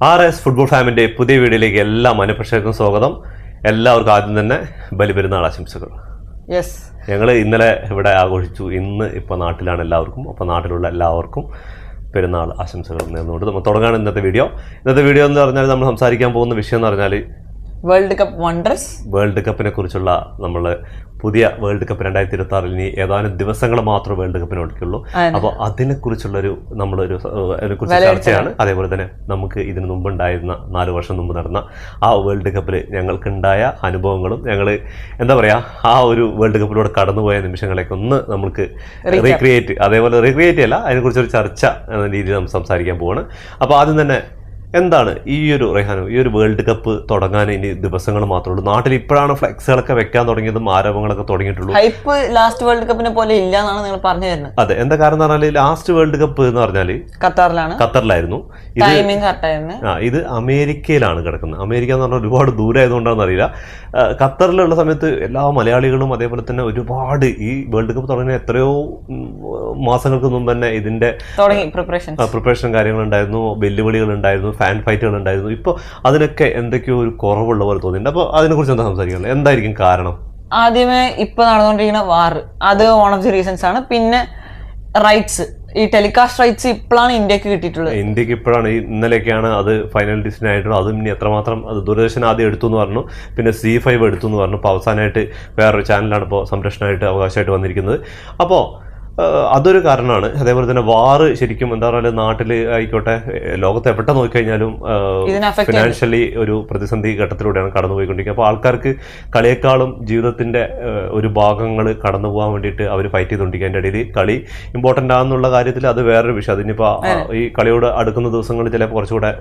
RS football ഫാമിന്റെ പുതിയ വീഡിയോയിലേക്ക് എല്ലാ മനഃപ്രേക്ഷകർക്കും സ്വാഗതം. എല്ലാവർക്കും ആദ്യം തന്നെ ബലിപെരുന്നാൾ ആശംസകൾ. ഞങ്ങൾ ഇന്നലെ ഇവിടെ ആഘോഷിച്ചു. ഇപ്പോൾ നാട്ടിലാണ് എല്ലാവർക്കും. അപ്പോൾ നാട്ടിലുള്ള എല്ലാവർക്കും പെരുന്നാൾ ആശംസകൾ നേർന്നുകൊണ്ട് നമ്മൾ തുടങ്ങാണ് ഇന്നത്തെ വീഡിയോ. എന്ന് പറഞ്ഞാൽ നമ്മൾ സംസാരിക്കാൻ പോകുന്ന വിഷയം എന്ന് പറഞ്ഞാൽ വേൾഡ് കപ്പ് വണ്ടേഴ്സ്. വേൾഡ് കപ്പിനെ കുറിച്ചുള്ള നമ്മൾ പുതിയ വേൾഡ് കപ്പ് 2026 ഇനി ഏതാനും ദിവസങ്ങൾ മാത്രമേ വേൾഡ് കപ്പിന് ഒടുക്കുള്ളൂ. അപ്പോൾ അതിനെക്കുറിച്ചുള്ളൊരു അതിനെക്കുറിച്ച് ചർച്ചയാണ്. അതേപോലെ തന്നെ നമുക്ക് ഇതിന് മുമ്പുണ്ടായിരുന്ന 4 വർഷം മുമ്പ് നടന്ന ആ വേൾഡ് കപ്പിൽ ഞങ്ങൾക്കുണ്ടായ അനുഭവങ്ങളും ഞങ്ങൾ എന്താ പറയുക ആ ഒരു വേൾഡ് കപ്പിലൂടെ കടന്നുപോയ നിമിഷങ്ങളൊക്കെ ഒന്ന് നമുക്ക് റീക്രിയേറ്റ് അല്ല അതിനെക്കുറിച്ചൊരു ചർച്ച എന്ന രീതിയിൽ നമ്മൾ സംസാരിക്കാൻ പോവാണ്. അപ്പോൾ ആദ്യം തന്നെ എന്താണ് ഈ ഒരു വേൾഡ് കപ്പ് തുടങ്ങാൻ ഇനി ദിവസങ്ങൾ മാത്രമേ ഉള്ളൂ. നാട്ടിൽ ഇപ്പോഴാണ് ഫ്ലെക്സുകളൊക്കെ വെക്കാൻ തുടങ്ങിയതും ആരവങ്ങളൊക്കെ തുടങ്ങിയിട്ടുള്ളൂ. ഹൈപ്പ് ലാസ്റ്റ് വേൾഡ് കപ്പിനെ പോലെ ഇല്ല എന്നാണ് നിങ്ങൾ പറഞ്ഞു തരുന്നത്. അതെ, എന്താ കാരണം എന്ന് പറഞ്ഞാൽ ലാസ്റ്റ് വേൾഡ് കപ്പ് എന്ന് പറഞ്ഞാൽ ഖത്തറിലായിരുന്നു. ഇത് അമേരിക്കയിലാണ് കിടക്കുന്നത്. അമേരിക്ക എന്ന് പറഞ്ഞാൽ ഒരുപാട് ദൂരമായതുകൊണ്ടാണെന്ന് അറിയില്ല. ഖത്തറിലുള്ള സമയത്ത് എല്ലാ മലയാളികളും അതേപോലെ തന്നെ ഒരുപാട് ഈ വേൾഡ് കപ്പ് തുടങ്ങിയ എത്രയോ മാസങ്ങൾക്ക് മുമ്പ് തന്നെ ഇതിന്റെ പ്രിപ്പറേഷൻ കാര്യങ്ങളുണ്ടായിരുന്നു, വെല്ലുവിളികൾ ഉണ്ടായിരുന്നു, ഫാൻ ഫൈറ്റുകൾ ഉണ്ടായിരുന്നു. ഇപ്പോൾ അതിനൊക്കെ എന്തൊക്കെയോ ഒരു കുറവുള്ള പോലെ തോന്നിയിട്ടുണ്ട്. അപ്പോൾ അതിനെക്കുറിച്ച് എന്താ സംസാരിക്കുന്നത്? എന്തായിരിക്കും കാരണം? ആദ്യമേ ഇപ്പൊ നടന്നുകൊണ്ടിരിക്കുന്ന വാർ, അത് വൺ ഓഫ് ദി റീസൺസ് ആണ്. പിന്നെ റൈറ്റ്സ്, ഈ ടെലികാസ്റ്റ് റൈറ്റ്സ് ഇപ്പോഴാണ് ഇന്ത്യക്ക് കിട്ടിയിട്ടുള്ളത്. ഇന്ത്യക്ക് ഇപ്പോഴാണ്, ഇന്നലെയൊക്കെയാണ് അത് ഫൈനൽ ഡിസിഷൻ ആയിട്ടുള്ളത്. അതും ഇനി എത്രമാത്രം അത് ദൂരദർശൻ ആദ്യം എടുത്തു എന്ന് പറഞ്ഞു, പിന്നെ C5 എടുത്തു എന്ന് പറഞ്ഞു. ഇപ്പോൾ അവസാനമായിട്ട് വേറൊരു ചാനലാണ് ഇപ്പോൾ സംരക്ഷണമായിട്ട് അവകാശമായിട്ട് വന്നിരിക്കുന്നത്. അപ്പോൾ അതൊരു കാരണമാണ്. അതേപോലെ തന്നെ വാറ് ശരിക്കും എന്താ പറയുക, നാട്ടിൽ ആയിക്കോട്ടെ ലോകത്ത് എവിടെ നോക്കിക്കഴിഞ്ഞാലും ഫിനാൻഷ്യലി ഒരു പ്രതിസന്ധി ഘട്ടത്തിലൂടെയാണ് കടന്നുപോയിക്കൊണ്ടിരിക്കുന്നത്. അപ്പോൾ ആൾക്കാർക്ക് കളിയേക്കാളും ജീവിതത്തിന്റെ ഒരു ഭാഗങ്ങൾ കടന്നു പോകാൻ വേണ്ടിയിട്ട് അവർ ഫൈറ്റ് ചെയ്തുകൊണ്ടിരിക്കുക. അതിൻ്റെ ഇടയിൽ കളി ഇമ്പോർട്ടൻ്റ് ആണെന്നുള്ള കാര്യത്തിൽ അത് വേറൊരു വിഷയം. അതിനിപ്പോൾ ഈ കളിയോട് അടുക്കുന്ന ദിവസങ്ങളിൽ ചിലപ്പോൾ കുറച്ചുകൂടെ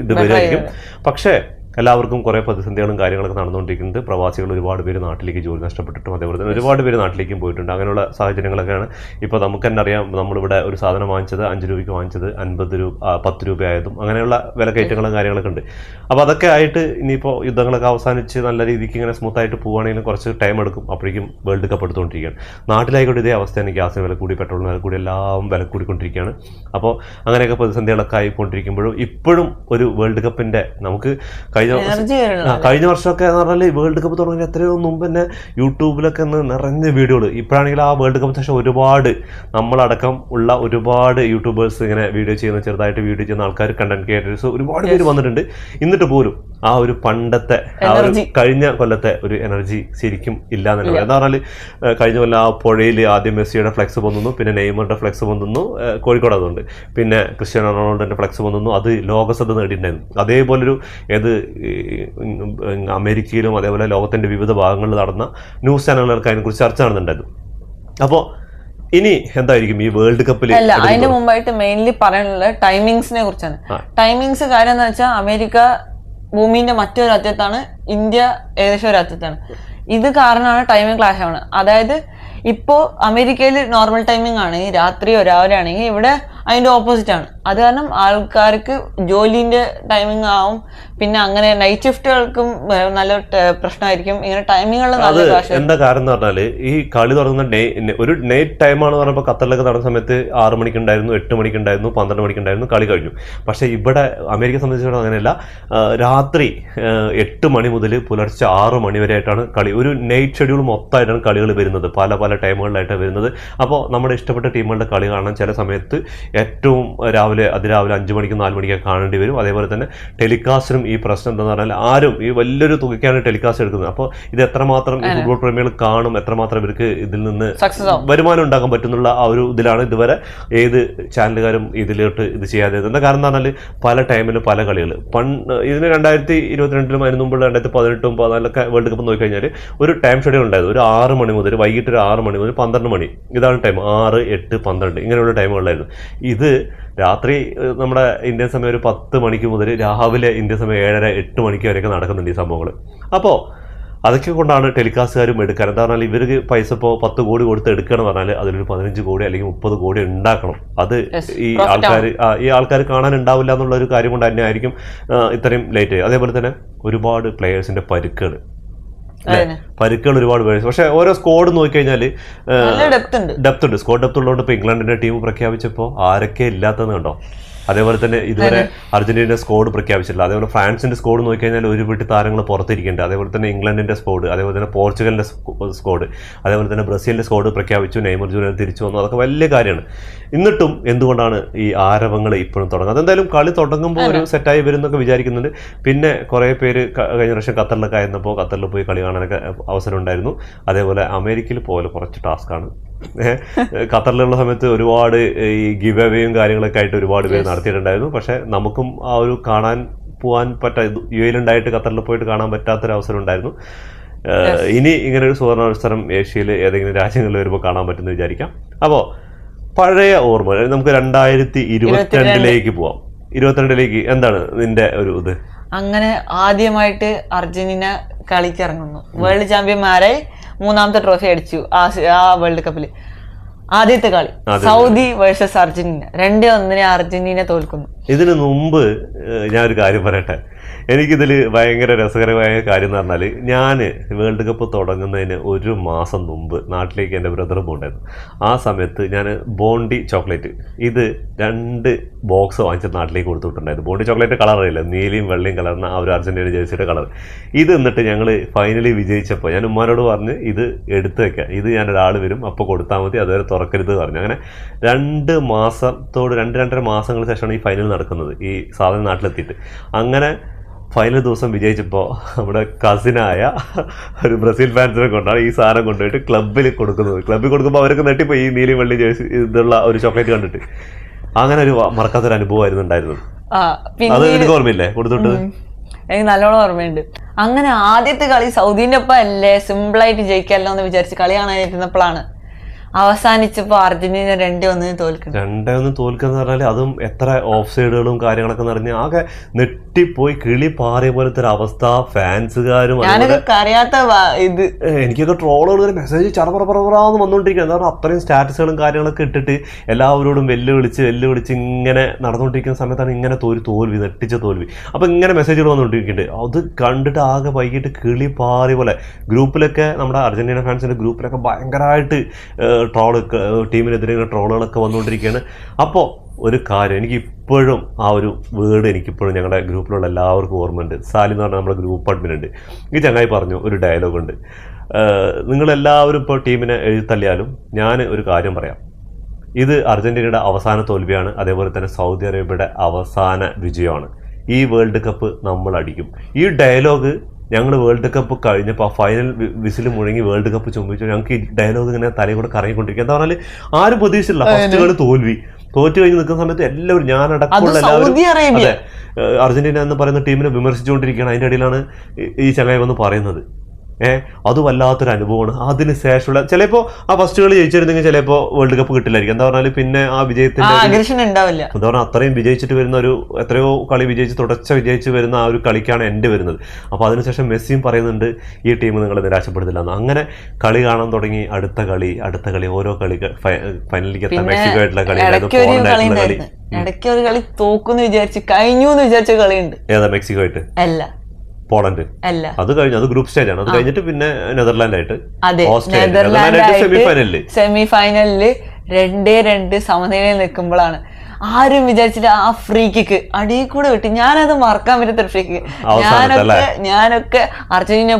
ഇത് വരുമായിരിക്കും. പക്ഷേ എല്ലാവർക്കും കുറേ പ്രതിസന്ധികളും കാര്യങ്ങളൊക്കെ നടന്നുകൊണ്ടിരിക്കുന്നത്. പ്രവാസികൾ ഒരുപാട് പേര് നാട്ടിലേക്ക് ജോലി നഷ്ടപ്പെട്ടിട്ടും അതേപോലെ തന്നെ ഒരുപാട് പേര് നാട്ടിലേക്കും പോയിട്ടുണ്ട്. അങ്ങനെയുള്ള സാഹചര്യങ്ങളൊക്കെയാണ്. ഇപ്പോൾ നമുക്ക് തന്നെ അറിയാം, നമ്മളിവിടെ ഒരു സാധനം വാങ്ങിച്ചത് 5 രൂപയ്ക്ക് വാങ്ങിച്ചത് 50 രൂപ 10 രൂപയായതും അങ്ങനെയുള്ള വിലക്കയറ്റങ്ങളും കാര്യങ്ങളൊക്കെ ഉണ്ട്. അപ്പോൾ അതൊക്കെ ആയിട്ട് ഇനിയിപ്പോൾ യുദ്ധങ്ങളൊക്കെ അവസാനിച്ച് നല്ല രീതിക്ക് ഇങ്ങനെ സ്മൂത്തായിട്ട് പോവുകയാണെങ്കിലും കുറച്ച് ടൈം എടുക്കും. അപ്പോഴേക്കും വേൾഡ് കപ്പ് എടുത്തുകൊണ്ടിരിക്കുകയാണ്. നാട്ടിലായിക്കോട്ടെ ഇതേ അവസ്ഥയാണ്. ഗ്യാസിന് വില കൂടി, പെട്രോളിന് വില കൂടി, എല്ലാം വില കൂടിക്കൊണ്ടിരിക്കുകയാണ്. അപ്പോൾ അങ്ങനെയൊക്കെ പ്രതിസന്ധികളൊക്കെ ആയിക്കൊണ്ടിരിക്കുമ്പോഴും ഇപ്പോഴും ഒരു വേൾഡ് കപ്പിന്റെ നമുക്ക് കഴിഞ്ഞ വർഷമൊക്കെ എന്ന് പറഞ്ഞാൽ വേൾഡ് കപ്പ് തുടങ്ങിയ എത്രയോ മുമ്പ് തന്നെ യൂട്യൂബിലൊക്കെ നിറഞ്ഞ വീഡിയോകൾ. ഇപ്പോഴാണെങ്കിൽ ആ വേൾഡ് കപ്പിന് ശേഷം ഒരുപാട് നമ്മളടക്കം ഉള്ള ഒരുപാട് യൂട്യൂബേഴ്സ് ഇങ്ങനെ വീഡിയോ ചെയ്യുന്ന, ചെറുതായിട്ട് വീഡിയോ ചെയ്യുന്ന ആൾക്കാർ, കണ്ടന്റ് ക്രിയേറ്റേഴ്സ് ഒരുപാട് പേര് വന്നിട്ടുണ്ട്. എന്നിട്ട് പോലും ആ ഒരു പണ്ടത്തെ ആ ഒരു കഴിഞ്ഞ കൊല്ലത്തെ ഒരു എനർജി ശരിക്കും ഇല്ല എന്നുള്ളത്. എന്താ പറഞ്ഞാൽ കഴിഞ്ഞ കൊല്ലം ആ പുഴയിൽ ആദ്യം മെസ്സിയുടെ ഫ്ലെക്സ് പൊന്നുന്നു, പിന്നെ നെയ്മറുടെ ഫ്ലെക്സ് പൊന്നുന്നു, കോഴിക്കോട് അതുണ്ട്, പിന്നെ ക്രിസ്ത്യാനോ റൊണാൾഡോന്റെ ഫ്ലെക്സ് പൊന്നുന്നു. അത് ലോകശ്രദ്ധ നേടിയിട്ടുണ്ടായിരുന്നു. അതേപോലൊരു അമേരിക്കയിലും അതേപോലെ ലോകത്തിന്റെ വിവിധ ഭാഗങ്ങളിൽ നടന്ന ന്യൂസ് ചാനലുകൾക്ക് അതിനെക്കുറിച്ച് ചർച്ച നടന്നുണ്ടായിരുന്നു. അപ്പോൾ ഇനി എന്തായിരിക്കും ഈ വേൾഡ് കപ്പിൽ? അതിന് മുമ്പായിട്ട് മെയിൻലി പറയാനുള്ളത് ടൈമിങ്സിനെ കുറിച്ചാണ്. ടൈമിങ്സ് കാര്യം എന്താ വെച്ചാൽ, അമേരിക്ക ഭൂമിന്റെ മറ്റൊരു അറ്റത്താണ്, ഇന്ത്യ ഏകദേശം ഒരു അറ്റത്താണ്. ഇത് കാരണമാണ് ടൈമിംഗ് ക്ലാഷ് ആണ്. അതായത് ഇപ്പോ അമേരിക്കയിൽ നോർമൽ ടൈമിംഗ് ആണ്, രാത്രിയോ രാവിലെ ആണെങ്കിൽ ഇവിടെ അതിന്റെ ഓപ്പോസിറ്റ് ആണ്. അത് കാരണം ആൾക്കാർക്ക് ജോലിന്റെ ടൈമിംഗ് ആവും. പിന്നെ അങ്ങനെ നൈറ്റ് ഷിഫ്റ്റുകൾക്കും നല്ല പ്രശ്നമായിരിക്കും. ഇങ്ങനെ ടൈമിങ്ങുള്ള എന്താ കാരണം എന്ന് പറഞ്ഞാല്, ഈ കളി തുടങ്ങുന്ന ഒരു നൈറ്റ് ടൈമാണെന്ന് പറഞ്ഞപ്പോൾ ഖത്തറിലൊക്കെ നടന്ന സമയത്ത് 6 മണിക്കുണ്ടായിരുന്നു, 8 മണിക്കുണ്ടായിരുന്നു, 12 മണിക്കുണ്ടായിരുന്നു, കളി കഴിഞ്ഞു. പക്ഷെ ഇവിടെ അമേരിക്കയെ സംബന്ധിച്ചിടത്തോളം അങ്ങനെയല്ല. രാത്രി 8 മണി മുതൽ പുലർച്ചെ 6 മണി വരെ ആയിട്ടാണ് കളി. ഒരു നൈറ്റ് ഷെഡ്യൂൾ മൊത്തമായിട്ടാണ് കളികൾ വരുന്നത്, പല പല ടൈമുകളിലായിട്ടാണ് വരുന്നത്. അപ്പോൾ നമ്മുടെ ഇഷ്ടപ്പെട്ട ടീമുകളുടെ കളി കാണാൻ ചില സമയത്ത് ഏറ്റവും അതിരാവിലെ 5 മണിക്കും 4 മണിക്കൊക്കെ കാണേണ്ടി വരും. അതേപോലെ തന്നെ ടെലികാസ്റ്റിനും ഈ പ്രശ്നം എന്താണെന്ന് പറഞ്ഞാൽ ആരും ഈ വലിയൊരു തുകയ്ക്കാണ് ടെലികാസ്റ്റ് എടുക്കുന്നത്. അപ്പോൾ ഇത് എത്രമാത്രം ഈ ഫുട്ബോൾ പ്രേമികൾ കാണും, എത്രമാത്രം ഇവർക്ക് ഇതിൽ നിന്ന് വരുമാനം ഉണ്ടാക്കാൻ പറ്റുന്നുള്ള ആ ഒരു ഇതിലാണ് ഇതുവരെ ഏത് ചാനലുകാരും ഇതിലോട്ട് ഇത് ചെയ്യാതെ. എന്താ കാരണം എന്ന് പറഞ്ഞാൽ പല ടൈമിലും പല കളികൾ. ഇതിന് 2022 അതിന് മുമ്പുള്ള 2018 14 വേൾഡ് കപ്പ് നോക്കിക്കഴിഞ്ഞാൽ ഒരു ടൈം ഷെഡ്യൂൾ ഉണ്ടായത്. ഒരു 6 മണി മുതൽ വൈകിട്ട് ഒരു 6 മണി മുതൽ 12 മണി, ഇതാണ് ടൈം. 6, 8, 12 ഇങ്ങനെയുള്ള ടൈമുകളിലായിരുന്നു. ഇത് രാത്രി നമ്മുടെ ഇന്ത്യൻ സമയം ഒരു 10 മണിക്ക് മുതൽ രാവിലെ ഇന്ത്യൻ സമയം 7:30, 8 മണിക്ക് വരെയൊക്കെ നടക്കുന്നുണ്ട് ഈ സംഭവങ്ങൾ. അപ്പോൾ അതൊക്കെ കൊണ്ടാണ് ടെലികാസ്റ്റുകാരും എടുക്കാൻ. എന്താ പറഞ്ഞാൽ ഇവർക്ക് പൈസ ഇപ്പോൾ 10 കോടി കൊടുത്ത് എടുക്കണം പറഞ്ഞാൽ അതിലൊരു 15 കോടി അല്ലെങ്കിൽ 30 കോടി ഉണ്ടാക്കണം. അത് ഈ ആൾക്കാർ കാണാൻ ഉണ്ടാവില്ല എന്നുള്ള ഒരു കാര്യം കൊണ്ട് തന്നെ ആയിരിക്കും ഇത്രയും ലേറ്റ്. അതേപോലെ തന്നെ ഒരുപാട് പ്ലെയേഴ്സിന്റെ പരിക്കുകൾ ഒരുപാട് പേര്. പക്ഷെ ഓരോ സ്ക്വാഡ് നോക്കിക്കഴിഞ്ഞാൽ ഡെപ്ത് ഉണ്ട്. സ്ക്വാഡ് ഡെപ്ത് ഉള്ളതുകൊണ്ട് ഇപ്പോൾ ഇംഗ്ലണ്ടിന്റെ ടീം പ്രഖ്യാപിച്ചപ്പോൾ ആരൊക്കെ ഇല്ലാത്തതെന്ന് കണ്ടോ? അതേപോലെ തന്നെ ഇതുവരെ അർജന്റീനയുടെ സ്കോഡ് പ്രഖ്യാപിച്ചിട്ടില്ല. അതേപോലെ ഫ്രാൻസിന്റെ സ്കോഡ് നോക്കിക്കഴിഞ്ഞാൽ ഒരു വീട്ടിൽ താരങ്ങൾ പുറത്തിരിക്കുന്നുണ്ട്. അതേപോലെ തന്നെ ഇംഗ്ലണ്ടിന്റെ സ്കോഡ്, അതേപോലെ തന്നെ പോർച്ചുഗലിന്റെ സ്കോഡ്, അതേപോലെ തന്നെ ബ്രസീലിന്റെ സ്കോഡ് പ്രഖ്യാപിച്ചു. നെയ്മർ ജൂനിയർ തിരിച്ചു വന്നു. അതൊക്കെ വലിയ കാര്യമാണ്. എന്നിട്ടും എന്തുകൊണ്ടാണ് ഈ ആരവങ്ങൾ ഇപ്പോഴും തുടങ്ങുന്നത്? അതെന്തായാലും കളി തുടങ്ങുമ്പോൾ ഒരു സെറ്റായി വരുന്നൊക്കെ വിചാരിക്കുന്നുണ്ട്. പിന്നെ കുറേ പേര് കഴിഞ്ഞ വർഷം ഖത്തറിലൊക്കെ ആയിരുന്നപ്പോൾ ഖത്തറിൽ പോയി കളി കാണാനൊക്കെ അവസരം ഉണ്ടായിരുന്നു. അതേപോലെ അമേരിക്കയിൽ പോലെ കുറച്ച് ടാസ്ക്കാണ്. ഖത്തറിലുള്ള സമയത്ത് ഒരുപാട് ഈ ഗിവ് അവേയും കാര്യങ്ങളൊക്കെ ആയിട്ട് ഒരുപാട് പേര് നടത്തിയിട്ടുണ്ടായിരുന്നു. പക്ഷെ നമുക്കും ആ ഒരു കാണാൻ പോകാൻ യു എയിലുണ്ടായിട്ട് ഖത്തറിൽ പോയിട്ട് കാണാൻ പറ്റാത്തൊരവസരം ഉണ്ടായിരുന്നു. ഇനി ഇങ്ങനെ ഒരു സുവർണാവസരം ഏഷ്യയിൽ ഏതെങ്കിലും രാജ്യങ്ങളിൽ വരുമ്പോൾ കാണാൻ പറ്റുമെന്ന് വിചാരിക്കാം. അപ്പോൾ പഴയ ഓർമ്മ നമുക്ക് 2022 പോവാം. 22 എന്താണ് നിന്റെ ഒരു ഇത്? അങ്ങനെ ആദ്യമായിട്ട് അർജന്റീന കളിക്ക് ഇറങ്ങുന്നു. വേൾഡ് ചാമ്പ്യന്മാരെ 3ാമത്തെ ട്രോഫി അടിച്ചു ആ വേൾഡ് കപ്പിൽ. ആദ്യത്തെ കളി സൗദി വേഴ്സസ് അർജന്റീന, 2-1 അർജന്റീന തോൽക്കുന്നു. ഇതിനു മുമ്പ് ഞാനൊരു കാര്യം പറയട്ടെ. എനിക്കിതിൽ ഭയങ്കര രസകരമായ കാര്യം എന്ന് പറഞ്ഞാൽ, ഞാൻ വേൾഡ് കപ്പ് തുടങ്ങുന്നതിന് 1 മാസം മുമ്പ് നാട്ടിലേക്ക് എൻ്റെ ബ്രദർ പോകണ്ടായിരുന്നു. ആ സമയത്ത് ഞാൻ ബോണ്ടി ചോക്ലേറ്റ് ഇത് 2 ബോക്സ് വാങ്ങിച്ച് നാട്ടിലേക്ക് കൊടുത്തിട്ടുണ്ടായിരുന്നു. ബോണ്ടി ചോക്ലേറ്റ് കളർ അറിയില്ല, നീലയും വെള്ളയും കളറിന് ആ ഒരു അർജന്റീന ജേഴ്സിയുടെ കളർ. ഇത് എന്നിട്ട് ഞങ്ങൾ ഫൈനലി വിജയിച്ചപ്പോൾ ഞാൻ ഉമ്മാനോട് പറഞ്ഞ് ഇത് എടുത്തു വെക്കാം, ഇത് ഞാൻ ഒരാൾ വരും അപ്പോൾ കൊടുത്താൽ മതി, അതുവരെ തുറക്കരുത് പറഞ്ഞു. അങ്ങനെ 2 മാസത്തോട് 2-2.5 മാസങ്ങൾക്ക് ശേഷമാണ് ഈ ഫൈനൽ നടക്കുന്നത്, ഈ സാധനം നാട്ടിലെത്തിയിട്ട്. അങ്ങനെ ഫൈനൽ ദിവസം വിജയിച്ചപ്പോൾ നമ്മുടെ കസിനായ ഒരു ബ്രസീൽ ഫാൻസിനെ കൊണ്ടാണ് ഈ സാധനം കൊണ്ടുപോയിട്ട് ക്ലബ്ബിൽ കൊടുക്കുന്നത്. ക്ലബ്ബിൽ കൊടുക്കുമ്പോൾ അവർക്ക് നെട്ടിപ്പോയി ഈ നീലി വെള്ളി ജേഴ്സി ഇതുള്ള ഒരു ചോക്ലേറ്റ് കണ്ടിട്ട്. അങ്ങനെ ഒരു മറക്കാത്തൊരു അനുഭവമായിരുന്നു ഉണ്ടായിരുന്നത്. അത് എനിക്ക് ഓർമ്മയില്ലേ കൊടുത്തിട്ട്? എനിക്ക് നല്ലോണം ഓർമ്മയുണ്ട്. അങ്ങനെ ആദ്യത്തെ കളി സൗദിന്റെ ഒപ്പം അല്ലേ, സിമ്പിളായിട്ട് ജയിക്കാമല്ലോ എന്ന് വിചാരിച്ച് കളി കാണാനിരുന്നപ്പോഴാണ് അവസാനിച്ചപ്പോ അർജന്റീന 2-1 തോൽക്കുന്നു. 2-1 തോൽക്കുന്ന പറഞ്ഞാൽ അതും എത്ര ഓഫ് സൈഡുകളും കാര്യങ്ങളൊക്കെ നിറഞ്ഞ് ആകെ നെട്ടിപ്പോയി കിളി പാറിയ പോലത്തെ ഒരു അവസ്ഥ. ഫാൻസുകാരും ഞാനൊക്കെ അറിയാത്ത ഇത് എനിക്കൊക്കെ ട്രോളുകൾ മെസ്സേജ് ചറപറപറാന്ന് വന്നുകൊണ്ടിരിക്കുക. എന്താ പറയുക, അത്രയും സ്റ്റാറ്റസുകളും കാര്യങ്ങളൊക്കെ ഇട്ടിട്ട് എല്ലാവരോടും വെല്ലുവിളിച്ച് ഇങ്ങനെ നടന്നുകൊണ്ടിരിക്കുന്ന സമയത്താണ് ഇങ്ങനെ തോൽവി, നെട്ടിച്ച തോൽവി. അപ്പൊ ഇങ്ങനെ മെസ്സേജുകൾ വന്നുകൊണ്ടിരിക്കുന്നുണ്ട്. അത് കണ്ടിട്ട് ആകെ വൈകിട്ട് കിളി പാറി പോലെ. ഗ്രൂപ്പിലൊക്കെ നമ്മുടെ അർജന്റീന ഫാൻസിന്റെ ഗ്രൂപ്പിലൊക്കെ ഭയങ്കരമായിട്ട് ടീമിനെതിരെ ട്രോളുകളൊക്കെ വന്നുകൊണ്ടിരിക്കുകയാണ്. അപ്പോൾ ഒരു കാര്യം എനിക്കിപ്പോഴും ആ ഒരു വേർഡ് എനിക്കിപ്പോഴും ഞങ്ങളുടെ ഗ്രൂപ്പിലുള്ള എല്ലാവർക്കും ഓർമ്മയുണ്ട്. സാലി എന്ന് പറഞ്ഞാൽ നമ്മുടെ ഗ്രൂപ്പ് അഡ്മിൻ ഉണ്ട്. ഈ ചങ്ങായി പറഞ്ഞു ഒരു ഡയലോഗ് ഉണ്ട്, നിങ്ങളെല്ലാവരും ഇപ്പോൾ ടീമിനെ എഴുത്തള്ളിയാലും ഞാൻ ഒരു കാര്യം പറയാം, ഇത് അർജന്റീനയുടെ അവസാന തോൽവിയാണ്, അതേപോലെ തന്നെ സൗദി അറേബ്യയുടെ അവസാന വിജയമാണ്. ഈ വേൾഡ് കപ്പ് നമ്മൾ അടിക്കും. ഈ ഡയലോഗ് ഞങ്ങൾ വേൾഡ് കപ്പ് കഴിഞ്ഞപ്പോൾ ആ ഫൈനൽ വിസിൽ മുഴങ്ങി വേൾഡ് കപ്പ് ചുംബിച്ചു. ഞങ്ങൾക്ക് ഈ ഡയലോഗ് ഇങ്ങനെ തലയിൽ കൂടെ കറങ്ങിക്കൊണ്ടിരിക്കുക. എന്താ പറഞ്ഞാൽ ആരും പ്രതീക്ഷിച്ചില്ല ഫസ്റ്റ് കളി തോറ്റു കഴിഞ്ഞ് നിൽക്കുന്ന സമയത്ത് എല്ലാവരും, ഞാനടക്കമുള്ള എല്ലാവരും അതെ അർജന്റീന എന്ന് പറയുന്ന ടീമിനെ വിമർശിച്ചുകൊണ്ടിരിക്കുകയാണ്. അതിൻ്റെ ഇടയിലാണ് ഈ ചങ്ങായി വന്ന് പറയുന്നത്. അത് വല്ലാത്തൊരു അനുഭവമാണ്. അതിനുശേഷമുള്ള ചിലപ്പോൾ ആ ഫസ്റ്റ് കളി ജയിച്ചിരുന്നെങ്കിൽ ചിലപ്പോൾ വേൾഡ് കപ്പ് കിട്ടില്ലായിരിക്കും. എന്താ പറഞ്ഞാൽ പിന്നെ ആ വിജയത്തിന്റെ ഉണ്ടാവില്ല. എന്താ പറഞ്ഞാൽ അത്രയും വിജയിച്ചിട്ട് വരുന്ന ഒരു എത്രയോ കളി വിജയിച്ച് വരുന്ന ആ ഒരു കളിക്കാണ് എൻ്റെ വരുന്നത്. അപ്പോൾ അതിനുശേഷം മെസ്സിയും പറയുന്നുണ്ട് ഈ ടീം നിങ്ങളെ നിരാശപ്പെടുത്തില്ല എന്ന്. അങ്ങനെ കളി കാണാൻ തുടങ്ങി. അടുത്ത കളി ഓരോ കളി ഫൈനലിലേക്ക് എത്താൻ മെക്സിക്കോ ആയിട്ടുള്ള കളി, ഇടയ്ക്ക് ഒരു കളി തോക്കുന്നു വിചാരിച്ച് കഴിഞ്ഞു എന്ന് വിചാരിച്ച കളിയുണ്ട്. ഏതാ? മെക്സിക്കോ ആയിട്ട് അല്ല, പോളണ്ട് അല്ല. അത് കഴിഞ്ഞു, അത് ഗ്രൂപ്പ് സ്റ്റേജ് ആണ്. അത് കഴിഞ്ഞിട്ട് പിന്നെ നെതർലാൻഡ് ആയിട്ട് സെമിഫൈനലില് 2-2 സമനിലയിൽ നിൽക്കുമ്പോഴാണ് ആരും വിചാരിച്ചില്ല ആ ഫ്രീ കിക്ക് അടിയിൽ കൂടെ വിട്ട്. ഞാനത് മറക്കാൻ പറ്റാത്തൊരു ഫ്രീ കിക്ക്. ഞാനൊക്കെ അർജന്റീന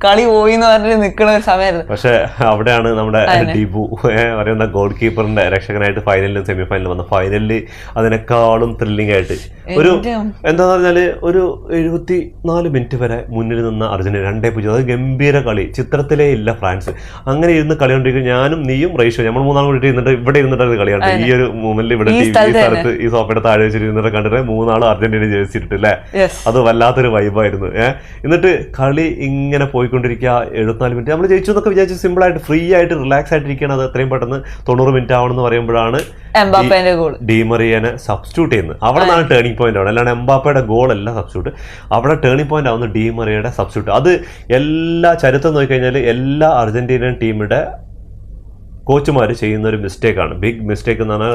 കളി പോയി എന്ന് പറഞ്ഞിട്ട് നിൽക്കുന്ന ഒരു സമയമായിരുന്നു. പക്ഷെ അവിടെയാണ് നമ്മുടെ ഡിബു പറയുന്ന ഗോൾ കീപ്പറിന്റെ രക്ഷകനായിട്ട് ഫൈനലിലും സെമിഫൈനലിലും വന്ന. ഫൈനലിൽ അതിനേക്കാളും ത്രില്ലിംഗ് ആയിട്ട് ഒരു എന്താ പറഞ്ഞാല് ഒരു 74 മിനിറ്റ് വരെ മുന്നിൽ നിന്ന അർജന്റീന 2-0. അത് ഗംഭീര കളി, ചിത്രത്തിലേ ഇല്ല ഫ്രാൻസ്. അങ്ങനെ ഇരുന്ന് കളി കൊണ്ടിരിക്കും. ഞാനും നീയും റേഷ്യോ നമ്മൾ 3 കൂടി ഇരുന്നിട്ട് ഇവിടെ ഇരുന്നിട്ട് കളിയാണ്. ഈ ഒരു മൂമെന്റിൽ ഇവിടെ ഈ സ്ഥലത്ത് ഈ സോഫയുടെ താഴെ വെച്ചിരുന്നിട്ട് കണ്ടിട്ട് 3 അർജന്റീന ജയിച്ചിട്ട് അല്ലേ. അത് വല്ലാത്തൊരു വൈബായിരുന്നു. എന്നിട്ട് കളി ഇങ്ങനെ പോയിക്കൊണ്ടിരിക്കുക. 74 മിനിറ്റ് നമ്മൾ ജയിച്ചു എന്നൊക്കെ വിചാരിച്ച് സിമ്പിൾ ആയിട്ട് ഫ്രീ ആയിട്ട് റിലാക്സ് ആയിട്ടിരിക്കുകയാണ്. അത് എത്രയും പെട്ടെന്ന് 90 മിനിറ്റ് ആവണമെന്ന് പറയുമ്പോഴാണ് ഡിമറിയനെ സബ്സ്റ്റിറ്റ്യൂട്ട് ചെയ്യുന്നത്. അവിടെ നിന്നാണ് ടേണിംഗ് പോയിന്റ് ആവുന്നത്. അല്ലാണ്ട് എംബാപ്പയുടെ ഗോൾ അല്ല സബ്സ്റ്റിറ്റ്യൂട്ട്. അവിടെ ടേണിംഗ് പോയിന്റ് ആവുന്ന ഡിമറിയയുടെ സബ്സ്റ്റിറ്റ്യൂട്ട്. അത് എല്ലാ ചരിത്രം നോക്കിക്കഴിഞ്ഞാൽ എല്ലാ അർജന്റീനിയൻ ടീമിന്റെ കോച്ചുമാര് ചെയ്യുന്ന ഒരു മിസ്റ്റേക്കാണ്. ബിഗ് മിസ്റ്റേക്ക് എന്ന് പറഞ്ഞാൽ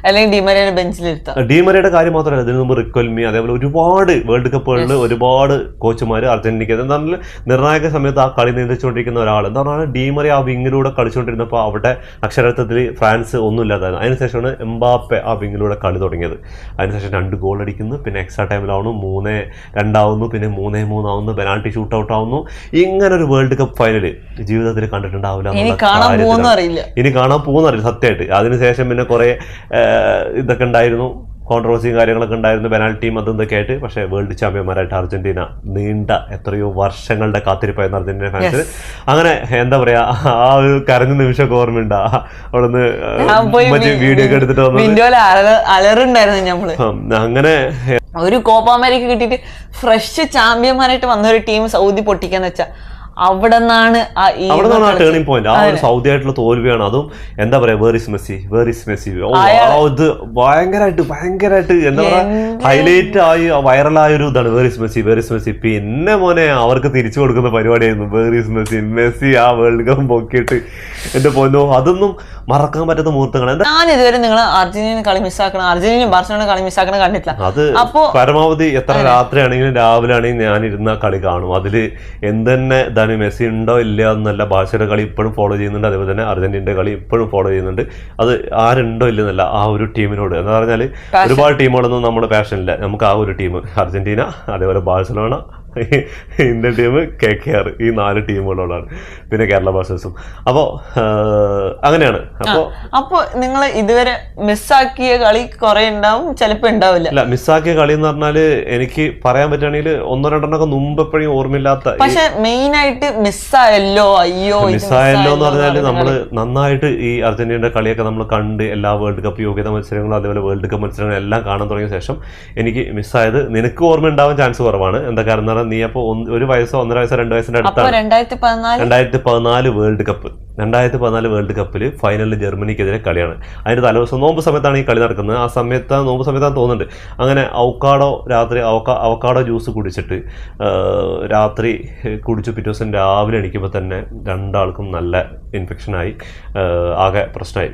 അല്ലെങ്കിൽ ഡിമറിയെ ബെഞ്ചിലിരുത്താം. ഡിമറിയുടെ കാര്യം മാത്രമല്ല, ഇതിനു മുമ്പ് റിക്വൽമി, അതേപോലെ ഒരുപാട് വേൾഡ് കപ്പുകളിൽ ഒരുപാട് കോച്ചുമാർ അർജന്റീനയ്ക്ക് എന്താ പറഞ്ഞാൽ നിർണായക സമയത്ത് ആ കളി നിയന്ത്രിച്ചുകൊണ്ടിരിക്കുന്ന ഒരാൾ. എന്താ പറഞ്ഞാൽ ഡിമറി ആ വിങ്ങിലൂടെ കളിച്ചുകൊണ്ടിരുന്നപ്പോൾ അവിടെ അക്ഷരാർത്ഥത്തിൽ ഫ്രാൻസ് ഒന്നുമില്ലാതായിരുന്നു. അതിനുശേഷമാണ് എംബാപ്പെ ആ വിങ്ങിലൂടെ കളി തുടങ്ങിയത്. അതിനുശേഷം 2 ഗോൾ അടിക്കുന്നു, പിന്നെ എക്സ്ട്രാ ടൈമിലാവുന്നു, 3-2 ആവുന്നു, പിന്നെ 3-3 ആവുന്നു, പെനാൾട്ടി ഷൂട്ട് ഔട്ട് ആവുന്നു. ഇങ്ങനെ ഒരു വേൾഡ് കപ്പ് ഫൈനൽ ജീവിതത്തിൽ കണ്ടിട്ടുണ്ടാവില്ല. ഇനി കാണാൻ പോകുന്നറിയില്ല സത്യമായിട്ട്. അതിനുശേഷം പിന്നെ കുറെ ഇതൊക്കെ ഉണ്ടായിരുന്നു, കോൺട്രവേഴ്സിയും കാര്യങ്ങളൊക്കെ ഉണ്ടായിരുന്നു, പെനാൽറ്റിയും അതും ഇതൊക്കെ ആയിട്ട്. പക്ഷേ വേൾഡ് ചാമ്പ്യന്മാരായിട്ട് അർജന്റീന നീണ്ട എത്രയോ വർഷങ്ങളുടെ കാത്തിരിപ്പായിരുന്നു അർജന്റീന ഫാൻസ്. അങ്ങനെ എന്താ പറയാ, ആ ഒരു കരഞ്ഞ നിമിഷമൊക്കെ ഓർമ്മയുണ്ട്. അവിടുന്ന് വീഡിയോ ഒക്കെ എടുത്തിട്ട് അങ്ങനെ ഒരു കോപ്പ അമേരിക്ക കിട്ടിയിട്ട് ഫ്രഷ് ചാമ്പ്യന്മാരായിട്ട് വന്ന ഒരു ടീം സൗദി പൊട്ടിക്കാന്ന് വെച്ചാ അവിടെ നിന്നാണ് ടേണിംഗ് പോയിന്റ്. ആ ഒരു സൗദി ആയിട്ടുള്ള തോൽവിയാണ്. അതും എന്താ പറയാ, വേറിസ് മെസ്സി ഇത് ഭയങ്കരമായിട്ട് എന്താ പറയാ ഹൈലൈറ്റ് ആയി വൈറലായ ഒരു ഇതാണ് വേറിസ് മെസ്സി. പിന്നെ മോനെ അവർക്ക് തിരിച്ചു കൊടുക്കുന്ന പരിപാടിയായിരുന്നു വേറിസ് മെസ്സി ആ വേൾഡ് കപ്പ് പൊക്കിയിട്ട്. എന്റെ പൊന്നോ, അതൊന്നും മറക്കാൻ പറ്റാത്ത മുഹൂർത്തങ്ങളാണ്. ഞാൻ ഇതുവരെ നിങ്ങൾ അർജന്റീന കളി മിസ്സാക്കണം, അർജന്റീന ബാർസലോണ കളി മിസ്സാക്കണം കണ്ടിട്ടില്ല. അത് പരമാവധി എത്ര രാത്രി ആണെങ്കിലും രാവിലെ ആണെങ്കിലും ഞാൻ ഇരുന്ന കളി കാണും. അതില് എന്തെന്നെ മെസ്സി ഉണ്ടോ ഇല്ല എന്നല്ല, ബാഴ്സയുടെ കളി ഇപ്പോഴും ഫോളോ ചെയ്യുന്നുണ്ട്, അതേപോലെ തന്നെ അർജന്റീനയുടെ കളി ഇപ്പോഴും ഫോളോ ചെയ്യുന്നുണ്ട്. അത് ആരുണ്ടോ ഇല്ലെന്നല്ല, ആ ഒരു ടീമിനോട് എന്ന് പറഞ്ഞാൽ ഒരുപാട് ടീമുകളൊന്നും നമ്മുടെ പാഷനില്ല. നമുക്ക് ആ ഒരു ടീം അർജന്റീന, അതേപോലെ ബാഴ്സലോണ, ഇന്ത്യൻ ടീം, KKR, ഈ 4 ടീമുകളോടാണ്. പിന്നെ കേരള ബ്ലാസ്റ്റേഴ്സും. അപ്പോ അങ്ങനെയാണ്. അപ്പൊ നിങ്ങൾ ഇതുവരെ മിസ്സാക്കിയ കളി കുറെ ഉണ്ടാവും, ചിലപ്പോ ഉണ്ടാവില്ല. ഇല്ല, മിസ്സാക്കിയ കളി എന്ന് പറഞ്ഞാല് എനിക്ക് പറയാൻ പറ്റുകയാണെങ്കിൽ 1-2 മുമ്പ് എപ്പോഴും ഓർമ്മയില്ലാത്ത, പക്ഷെ മെയിൻ ആയിട്ട് മിസ്സായല്ലോ എന്ന് പറഞ്ഞാല് നമ്മള് നന്നായിട്ട് ഈ അർജന്റീനയുടെ കളിയൊക്കെ നമ്മൾ കണ്ട് എല്ലാ വേൾഡ് കപ്പ് യോഗ്യതാ മത്സരങ്ങളും അതേപോലെ വേൾഡ് കപ്പ് മത്സരങ്ങളും എല്ലാം കാണാൻ തുടങ്ങിയ ശേഷം എനിക്ക് മിസ്സായത്, നിനക്ക് ഓർമ്മ ഉണ്ടാവാൻ ചാൻസ് കുറവാണ്. എന്താ കാരണം, നീ അപ്പൊ 1 വയസ്സോ 1.5 വയസ്സോ 2 വയസ്സിന്റെ അടുത്താണ് 2014 വേൾഡ് കപ്പില് ഫൈനലിൽ ജർമ്മനിക്കെതിരെ കളിയാണ്. അതിന്റെ തലേദിവസം നോമ്പ് സമയത്താണ് ഈ കളി നടക്കുന്നത്. ആ സമയത്ത് നോമ്പ് സമയത്താണ് തോന്നുന്നുണ്ട്. അങ്ങനെ അവക്കാഡോ ജ്യൂസ് കുടിച്ചിട്ട് രാത്രി കുടിച്ചു. പിറ്റേ ദിവസം രാവിലെ എണീക്കുമ്പോൾ തന്നെ 2 ആൾക്കും നല്ല ഇൻഫെക്ഷനായി, ആകെ പ്രശ്നമായി,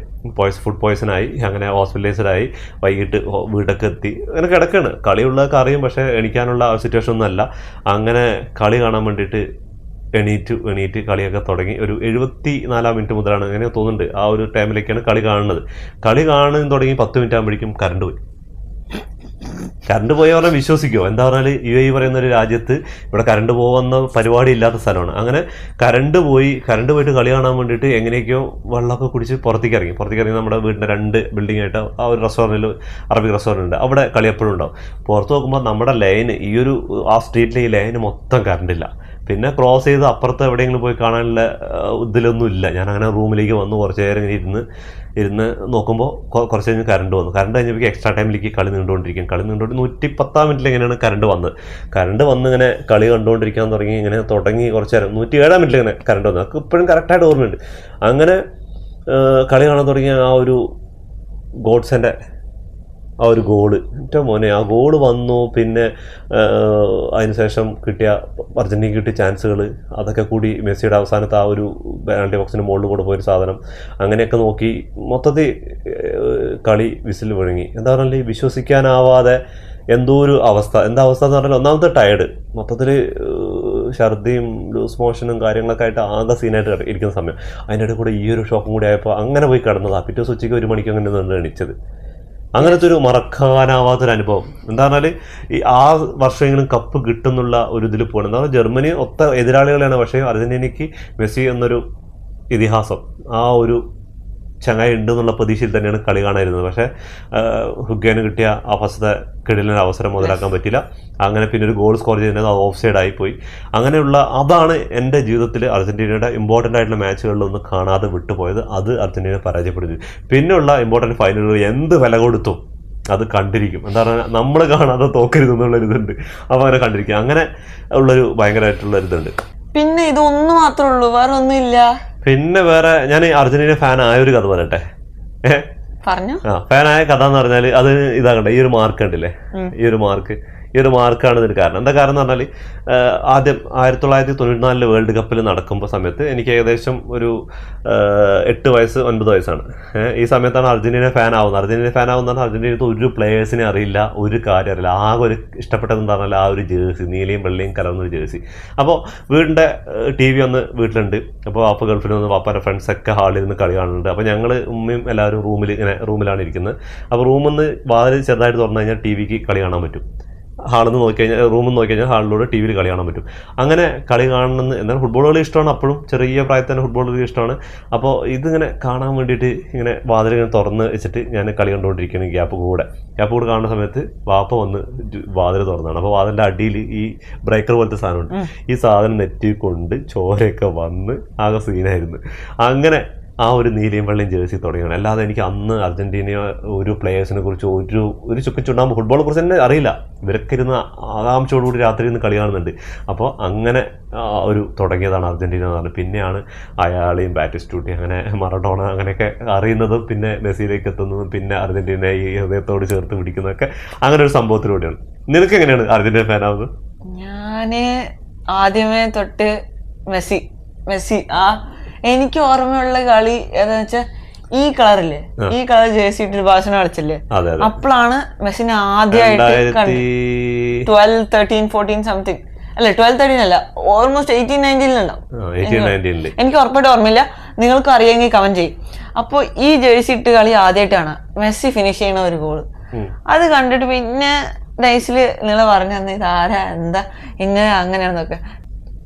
ഫുഡ് പോയ്സണായി. അങ്ങനെ ഹോസ്പിറ്റലൈസ്ഡായി. വൈകിട്ട് വീടൊക്കെ എത്തി. അങ്ങനെ കിടക്കാണ്. കളിയുള്ളതൊക്കെ അറിയും, പക്ഷെ എണീക്കാനുള്ള സിറ്റുവേഷൻ ഒന്നും അല്ല. അങ്ങനെ കളി കാണാൻ വേണ്ടിയിട്ട് എണീറ്റ് കളിയൊക്കെ തുടങ്ങി. ഒരു 74 മിനിറ്റ് മുതലാണ്, അങ്ങനെ തോന്നുന്നുണ്ട്, ആ ഒരു ടൈമിലേക്കാണ് കളി കാണുന്നത്. കളി കാണാൻ തുടങ്ങി 10 മിനിറ്റ് ആകുമ്പോഴേക്കും കറണ്ട് പോയി പറഞ്ഞാൽ വിശ്വസിക്കുമോ? എന്താ പറഞ്ഞാൽ UAE പറയുന്ന ഒരു രാജ്യത്ത് ഇവിടെ കറണ്ട് പോകുന്ന പരിപാടി ഇല്ലാത്ത സ്ഥലമാണ്. അങ്ങനെ കറണ്ട് പോയിട്ട് കളി കാണാൻ വേണ്ടിയിട്ട് എങ്ങനെയൊക്കെയോ വെള്ളമൊക്കെ കുടിച്ച് പുറത്തേക്ക് ഇറങ്ങി നമ്മുടെ വീടിൻ്റെ 2 ബിൽഡിംഗ് ആയിട്ട് ആ ഒരു റെസ്റ്റോറൻറ്റിൽ, അറബിക് റെസ്റ്റോറൻറ്റ് ഉണ്ട്, അവിടെ കളി എപ്പോഴും ഉണ്ടാവും. പുറത്ത് നോക്കുമ്പോൾ നമ്മുടെ ലൈന്, ആ സ്ട്രീറ്റിലെ ഈ ലൈന് മൊത്തം കറണ്ടില്ല. പിന്നെ ക്രോസ് ചെയ്ത് അപ്പുറത്ത് എവിടെയെങ്കിലും പോയി കാണാനുള്ള ഇതിലൊന്നും ഇല്ല. ഞാൻ അങ്ങനെ റൂമിലേക്ക് വന്ന് കുറച്ച് നേരം ഇങ്ങനെ ഇരുന്ന് നോക്കുമ്പോൾ കുറച്ച് കഴിഞ്ഞ് കറണ്ട് കഴിഞ്ഞപ്പോൾ എക്സ്ട്രാ ടൈമിലേക്ക് കളി നീണ്ടുകൊണ്ടിരിക്കും. 110 മിനിറ്റിൽ എങ്ങനെയാണ് കറണ്ട് വന്ന് ഇങ്ങനെ കളി കണ്ടുകൊണ്ടിരിക്കാൻ തുടങ്ങി കുറച്ച് നേരം 107 മിനിറ്റിൽ ഇങ്ങനെ കറണ്ട് വന്നു. അതൊക്കെ ഇപ്പോഴും കറക്റ്റായിട്ട് ഓർമ്മയുണ്ട്. അങ്ങനെ കളി കാണാൻ തുടങ്ങിയ ആ ഒരു ഗോഡ്സൻ്റെ ആ ഒരു ഗോള്, ഏറ്റവും മോനെ ആ ഗോള് വന്നു. പിന്നെ അതിനുശേഷം അർജന്റീനയ്ക്ക് കിട്ടിയ ചാൻസുകൾ, അതൊക്കെ കൂടി മെസ്സിയുടെ അവസാനത്തെ ആ ഒരു പെനാൽറ്റി ബോക്സിന് മുകളിൽ കൂടെ പോയൊരു സാധനം, അങ്ങനെയൊക്കെ നോക്കി മൊത്തത്തിൽ കളി വിസിൽ വിഴുങ്ങി. എന്താ പറഞ്ഞാൽ വിശ്വസിക്കാനാവാതെ എന്തോ ഒരു അവസ്ഥ. എന്താ അവസ്ഥ എന്ന് പറഞ്ഞാൽ, ഒന്നാമത്തെ ടയർഡ്, മൊത്തത്തിൽ ഛർദിയും ലൂസ് മോഷനും കാര്യങ്ങളൊക്കെ ആയിട്ട് ആകെ സീനായിട്ട് ഇരിക്കുന്ന സമയം. അതിൻ്റെ ഇടയിൽ കൂടെ ഈ ഒരു ഷോക്കും കൂടി ആയപ്പോൾ അങ്ങനെ പോയി കിടന്നതാണ്. പിറ്റേ ദിവസം ഉച്ചയ്ക്ക് 1 മണിക്ക് അങ്ങനെ എണീച്ചത്. അങ്ങനത്തെ ഒരു മറക്കാനാവാത്തൊരു അനുഭവം. എന്താ പറഞ്ഞാൽ ഈ ആ വർഷമെങ്കിലും കപ്പ് കിട്ടുന്നുള്ള ഒരു ഇതിൽ പോകണം. എന്താ പറഞ്ഞാൽ ജർമ്മനി ഒത്ത എതിരാളികളാണ്, പക്ഷേ അർജന്റീനയ്ക്ക് മെസ്സി എന്നൊരു ഇതിഹാസം, ആ ഒരു ചങ്ങായി ഉണ്ട് എന്നുള്ള പ്രതീക്ഷയിൽ തന്നെയാണ് കളി കാണാതിരുന്നത്. പക്ഷേ ഹുഗ്ഗേന് കിട്ടിയ ആ ഫസ്റ്റത്തെ കിടിലൊരു അവസരം മുതലാക്കാൻ പറ്റില്ല. അങ്ങനെ പിന്നെ ഒരു ഗോൾ സ്കോർ ചെയ്യുന്നത് അത് ഓഫ് സൈഡ് ആയിപ്പോയി. അങ്ങനെയുള്ള അതാണ് എൻ്റെ ജീവിതത്തിൽ അർജന്റീനയുടെ ഇമ്പോർട്ടൻ്റ് ആയിട്ടുള്ള മാച്ചുകളിലൊന്നും കാണാതെ വിട്ടുപോയത്. അത് അർജന്റീന പരാജയപ്പെടുത്തി. പിന്നെയുള്ള ഇമ്പോർട്ടൻ്റ് ഫൈനലുകൾ എന്ത് വില കൊടുത്തും അത് കണ്ടിരിക്കും. എന്താ പറയുക, നമ്മൾ കാണാതെ തോക്കരുത് എന്നുള്ളൊരിതുണ്ട്. അപ്പോൾ അങ്ങനെ കണ്ടിരിക്കും. അങ്ങനെ ഉള്ളൊരു ഭയങ്കരമായിട്ടുള്ളൊരിതുണ്ട്. പിന്നെ ഇതൊന്നും മാത്രമേ ഉള്ളൂ, വേറെ ഒന്നുമില്ല. പിന്നെ വേറെ, ഞാൻ അർജന്റീന ഫാൻ ആയൊരു കഥ പറയട്ടെ. പറഞ്ഞു. ഫാനായ കഥ എന്ന് പറഞ്ഞാൽ അത് ഇതാകട്ടെ, ഈ ഒരു മാർക്ക് കണ്ടില്ലേ, ഈ ഒരു മാർക്ക് ഈ ഒരു മാർക്കാണ് ഇതിന് കാരണം. എന്താ കാരണം എന്ന് പറഞ്ഞാൽ ആദ്യം 1994 വേൾഡ് കപ്പിൽ നടക്കുമ്പോൾ സമയത്ത് എനിക്ക് ഏകദേശം ഒരു 8 വയസ്സ് 9 വയസ്സാണ്. ഈ സമയത്താണ് അർജന്റീന ഫാൻ ആവുന്നത്. അർജന്റീന ഫാൻ ആവുന്നതാണ് അർജന്റീനത്തെ ഒരു പ്ലേയേഴ്സിനെ അറിയില്ല, ഒരു കാര്യം അറിയില്ല. ആകെ ഒരു ഇഷ്ടപ്പെട്ടതെന്ന് പറഞ്ഞാൽ ആ ഒരു ജേഴ്സി, നീലയും വെള്ളയും കലർന്നൊരു ജേഴ്സി. അപ്പോൾ വീടിൻ്റെ TV ഒന്ന് വീട്ടിലുണ്ട്. അപ്പോൾ വാപ്പ ഗൾഫിൽ നിന്ന് വാപ്പാൻ്റെ ഫ്രണ്ട്സൊക്കെ ഹാളിൽ നിന്ന് കളി കാണുന്നുണ്ട്. അപ്പോൾ ഞങ്ങൾ ഉമ്മയും എല്ലാവരും റൂമിലാണ് ഇരിക്കുന്നത്. അപ്പോൾ റൂമിൽ നിന്ന് വാതിൽ ചെറുതായിട്ട് തുറന്നു കഴിഞ്ഞാൽ TVക്ക് കളി കാണാൻ പറ്റും. ഹാളിൽ നിന്ന് നോക്കിക്കഴിഞ്ഞാൽ, റൂമിൽ നിന്ന് നോക്കിക്കഴിഞ്ഞാൽ ഹാളിലൂടെ TVയിൽ കളി കാണാൻ പറ്റും. അങ്ങനെ കളി കാണണമെന്ന് എന്നാലും ഫുട്ബോൾ കളി ഇഷ്ടമാണ്. അപ്പോഴും ചെറിയ പ്രായത്തിൽ തന്നെ ഫുട്ബോൾ കളി ഇഷ്ടമാണ്. അപ്പോൾ ഇതിങ്ങനെ കാണാൻ വേണ്ടിയിട്ട് ഇങ്ങനെ വാതിൽ ഇങ്ങനെ തുറന്ന് വെച്ചിട്ട് ഞാൻ കളി കണ്ടുകൊണ്ടിരിക്കുകയാണ്. ഗ്യാപ്പ് കൂടെ കാണുന്ന സമയത്ത് വാപ്പ വന്ന് വാതിൽ തുറന്നാണ്. അപ്പോൾ വാതിലിൻ്റെ അടിയിൽ ഈ ബ്രേക്കർ പോലത്തെ സാധനമുണ്ട്. ഈ സാധനം നെറ്റി കൊണ്ട് ചോരയൊക്കെ വന്ന് ആകെ സീനായിരുന്നു. അങ്ങനെ ആ ഒരു നീലയും വെള്ളയും ജേഴ്സി തുടങ്ങിയാണ്. അല്ലാതെ എനിക്ക് അന്ന് അർജന്റീന ഒരു പ്ലേയേഴ്സിനെ കുറിച്ച് ഒരു ചുക്കുണ്ടാകുമ്പോൾ ഫുട്ബോളെ കുറിച്ച് തന്നെ അറിയില്ല. ഇവരൊക്കെ ഇരുന്ന് ആകാംക്ഷയോടുകൂടി രാത്രി ഇരുന്ന് കളി കാണുന്നുണ്ട്. അപ്പോൾ അങ്ങനെ ഒരു തുടങ്ങിയതാണ് അർജന്റീന എന്ന് പറഞ്ഞത്. പിന്നെയാണ് അയാളെയും ബാറ്റിസ്റ്റൂട്ടി അങ്ങനെ മറഡോണ അങ്ങനെയൊക്കെ അറിയുന്നതും പിന്നെ മെസ്സിയിലേക്ക് എത്തുന്നതും പിന്നെ അർജന്റീന ഈ ഹൃദയത്തോട് ചേർത്ത് പിടിക്കുന്നതൊക്കെ അങ്ങനെ ഒരു സംഭവത്തിലൂടെയാണ്. നിനക്ക് എങ്ങനെയാണ് അർജന്റീന ഫാൻ ആവുന്നത്? ഞാന് ആദ്യമേ തൊട്ട് മെസ്സി എനിക്ക് ഓർമ്മയുള്ള കളി ഏതാന്ന് വെച്ചാൽ ഈ കളറില്ലേ, ഈ കളർ ജേഴ്സി ഇട്ട് ബാഴ്സലോണ കളിച്ചില്ലേ, അപ്പോഴാണ് മെസ്സിനെ ആദ്യമായിട്ട് 12, 13, 14 സംതിങ് അല്ല 12, 13 അല്ല, ഓൾമോസ്റ്റ് 18, 19 എനിക്ക് ഉറപ്പായിട്ട് ഓർമ്മയില്ല. നിങ്ങൾക്ക് അറിയാമെങ്കിൽ കമന്റ് ചെയ്യും. അപ്പോൾ ഈ ജേഴ്സി ഇട്ട് കളി ആദ്യമായിട്ടാണ് മെസ്സി ഫിനിഷ് ചെയ്യണ ഒരു ഗോള്. അത് കണ്ടിട്ട് പിന്നെ ഡേയ്സിൽ നിങ്ങൾ പറഞ്ഞു തന്നെ ഇതാരാ എന്താ ഇങ്ങനെ അങ്ങനെയാണെന്നൊക്കെ.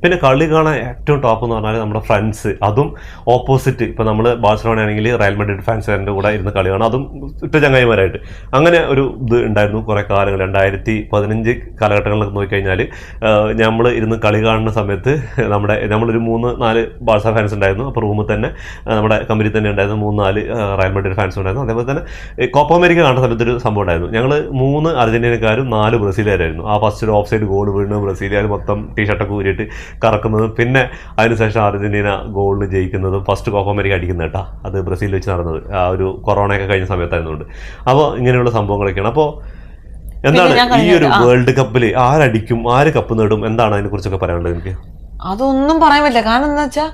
പിന്നെ കളി കാണാൻ ഏറ്റവും ടോപ്പ് എന്ന് പറഞ്ഞാൽ നമ്മുടെ ഫ്രണ്ട്സ്, അതും ഓപ്പോസിറ്റ്. ഇപ്പോൾ നമ്മൾ ബാഴ്സലോണ ആണെങ്കിൽ റയൽ മാഡ്രിഡ് ഫാൻസുകാരുടെ കൂടെ ഇരുന്ന് കളി കാണാം, അതും ഇട്ട ചങ്ങായിമാരായിട്ട്. അങ്ങനെ ഒരു ഇത് ഉണ്ടായിരുന്നു കുറേ കാലങ്ങൾ. 2015 കാലഘട്ടങ്ങളിലൊക്കെ നോക്കിക്കഴിഞ്ഞാൽ നമ്മൾ ഇരുന്ന് കളി കാണുന്ന സമയത്ത് നമ്മളൊരു 3-4 ബാഴ്സ ഫാൻസ് ഉണ്ടായിരുന്നു. അപ്പോൾ റൂമിൽ തന്നെ നമ്മുടെ കമ്പനി തന്നെ ഉണ്ടായിരുന്നു 3-4 റയൽ മാഡ്രിഡ് ഫാൻസ് ഉണ്ടായിരുന്നു. അതേപോലെ തന്നെ കോപ്പ അമേരിക്ക കാണുന്ന സമയത്തൊരു സംഭവം ഉണ്ടായിരുന്നു. ഞങ്ങൾ 3 അർജന്റീനക്കാരും 4 ബ്രസീലുകാരായിരുന്നു. ആ ഫസ്റ്റ് ഓഫ് സൈഡ് ഗോൾ വീണ് ബ്രസീലുകാർ മൊത്തം ടീഷർട്ടൊക്കെ ഊരിയിട്ട് കറക്കുന്നതും പിന്നെ അതിനുശേഷം അർജന്റീന ഗോളിൽ ജയിക്കുന്നതും ഫസ്റ്റ് കോപ്പ അമേരിക്ക അടിക്കുന്നത് കേട്ടോ. അത് ബ്രസീലിൽ വെച്ച് നടന്നത് ആ ഒരു കൊറോണയൊക്കെ കഴിഞ്ഞ സമയത്തായിരുന്നുണ്ട്. അപ്പോൾ ഇങ്ങനെയുള്ള സംഭവങ്ങളൊക്കെയാണ്. അപ്പോൾ എന്താണ് ഈ ഒരു വേൾഡ് കപ്പിൽ ആരടിക്കും, ആര് കപ്പ് നേടും, എന്താണ് അതിനെ കുറിച്ചൊക്കെ പറയാനുള്ളത്? എനിക്ക് അതൊന്നും പറയാൻ പറ്റില്ല. കാരണം എന്താ വെച്ചാൽ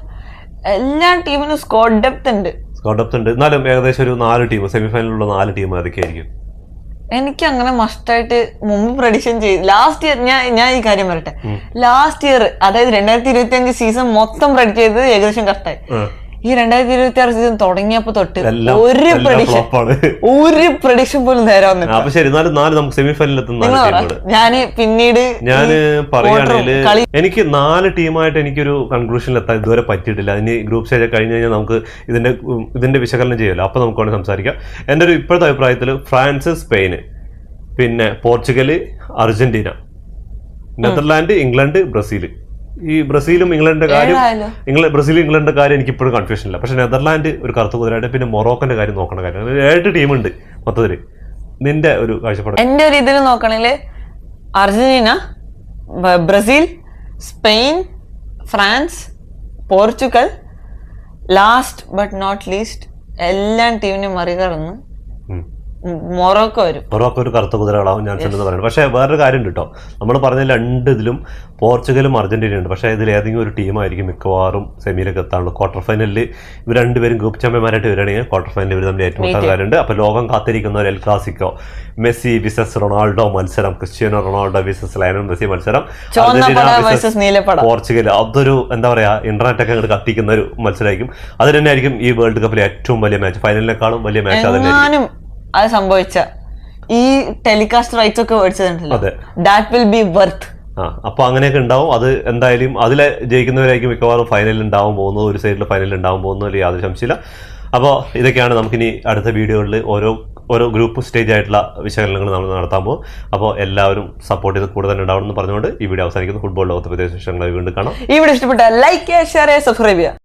എല്ലാ ടീമിനും സ്ക്വാഡ് ഡെപ്ത് ഉണ്ട്. എന്നാലും ഏകദേശം ഒരു 4 ടീം, സെമിഫൈനലിലുള്ള 4 ടീം അതൊക്കെയായിരിക്കും. എനിക്ക് അങ്ങനെ മസ്റ്റായിട്ട് മുമ്പ് പ്രഡിക്ഷൻ ചെയ്ത് ലാസ്റ്റ് ഇയർ ഞാൻ ഈ കാര്യം പറയട്ടെ, ലാസ്റ്റ് ഇയർ അതായത് 2025 സീസൺ മൊത്തം പ്രഡിക്റ്റ് ചെയ്തത് ഏകദേശം കറക്റ്റായി. ഈ 2026 സീസൺ തുടങ്ങിയപ്പോ തൊട്ട് ഒരു പ്രഡിക്ഷൻ പോലും നേരെ വന്നില്ല. അപ്പൊ ശരി, നമുക്ക് സെമിഫൈനലിൽ ഞാന് പിന്നീട് പറയുകയാണെങ്കിൽ എനിക്ക് 4 ടീമായിട്ട് എനിക്കൊരു കൺക്ലൂഷനിൽ എത്താൻ ഇതുവരെ പറ്റിയിട്ടില്ല. ഇനി ഗ്രൂപ്പ് സ്റ്റേജ് കഴിഞ്ഞ് കഴിഞ്ഞാൽ നമുക്ക് ഇതിന്റെ വിശകലനം ചെയ്യാമല്ലോ, അപ്പൊ നമുക്ക് വേണമെങ്കിൽ സംസാരിക്കാം. എൻ്റെ ഒരു ഇപ്പോഴത്തെ അഭിപ്രായത്തിൽ ഫ്രാൻസ്, സ്പെയിന്, പിന്നെ Portugal, Argentina, Netherland, England, Brazil. ഈ ബ്രസീലും ഇംഗ്ലണ്ടിന്റെ കാര്യം എനിക്ക് ഇപ്പോഴും കൺഫ്യൂഷൻ ഇല്ല. പക്ഷെ നെതർലാൻഡ് ഒരു കറുത്ത കുതിരായിട്ട്, പിന്നെ മൊറോക്കോന്റെ കാര്യം നോക്കണ കാര്യം. 7 ടീമുണ്ട് മൊത്തത്തില്. നിന്റെ ഒരു കാഴ്ചപ്പാട്? എന്റെ ഒരു ഇതിൽ നോക്കണെങ്കില് Argentina, Brazil, Spain, France, Portugal, last but not least എല്ലാ ടീമിനും മറികടന്ന് മൊറോക്കോ ഒരു കറുത്ത കുതിരകളാവും ഞാൻ ചെന്ന് പറയുന്നത്. പക്ഷേ വേറൊരു കാര്യം കേട്ടോ, നമ്മൾ പറഞ്ഞ 2 ഇതിലും പോർച്ചുഗലും അർജന്റീനയും ഉണ്ട്. പക്ഷേ ഇതിൽ ഏതെങ്കിലും ഒരു ടീമായിരിക്കും മിക്കവാറും സെമിയിലേക്ക് എത്താനുള്ളൂ. ക്വാർട്ടർ ഫൈനലിൽ ഇവർ 2 പേരും ഗ്രൂപ്പ് ചാമ്പ്യന്മാരായിട്ട് വരികയാണെങ്കിൽ ക്വാർട്ടർ ഫൈനലിൽ ഇവർ തമ്മിൽ ഏറ്റുമുട്ടാറുണ്ട്. അപ്പോൾ ലോകം കാത്തിരിക്കുന്ന ഒരു El Clasico, Messi versus Ronaldo മത്സരം, Cristiano Ronaldo versus Lionel Messi മത്സരം, പോർച്ചുഗൽ, അതൊരു എന്താ പറയാ ഇന്റർനെറ്റ് ഒക്കെ അങ്ങോട്ട് കത്തിക്കുന്ന ഒരു മത്സരമായിരിക്കും. അത് തന്നെയായിരിക്കും ഈ വേൾഡ് കപ്പിലെ ഏറ്റവും വലിയ മാച്ച്. ഫൈനലിനേക്കാളും വലിയ മാച്ച് അത് തന്നെയായിരിക്കും. അത് സംഭവിച്ച ഈ ടെലികാസ്റ്റ് റൈറ്റ്സ് ഒക്കെ മേടിച്ചതുണ്ടല്ലോ, ദാറ്റ് വിൽ ബി വർത്ത്. അപ്പൊ അങ്ങനെയൊക്കെ ഉണ്ടാവും. അത് എന്തായാലും അതിലെ ജയിക്കുന്നവരായിരിക്കും മിക്കവാറും ഫൈനലിൽ ഉണ്ടാവാൻ പോകുന്നത്. ഒരു സൈഡിൽ ഫൈനലിൽ ഉണ്ടാവാൻ പോകുന്നതിൽ യാതൊരു സംശയമില്ല. അപ്പോൾ ഇതൊക്കെയാണ് നമുക്കിനി അടുത്ത വീഡിയോകളിൽ ഓരോ ഗ്രൂപ്പ് സ്റ്റേജ് ആയിട്ടുള്ള വിശകലനങ്ങൾ നമ്മൾ നടത്താൻ പോകും. അപ്പോൾ എല്ലാവരും സപ്പോർട്ട് ചെയ്ത് കൂടുതൽ ഉണ്ടാവണമെന്ന് പറഞ്ഞുകൊണ്ട് ഈ വീഡിയോ അവസാനിക്കുന്നു. ഫുട്ബോൾ ലോകത്തെ വിദേശ വിഷയങ്ങളായി വീണ്ടും കാണാം. ഈ വീഡിയോ ഇഷ്ടപ്പെട്ട ലൈക്ക് ചെയ്യുക, ഷെയർ ചെയ്യുക, സബ്സ്ക്രൈബ് ചെയ്യുക.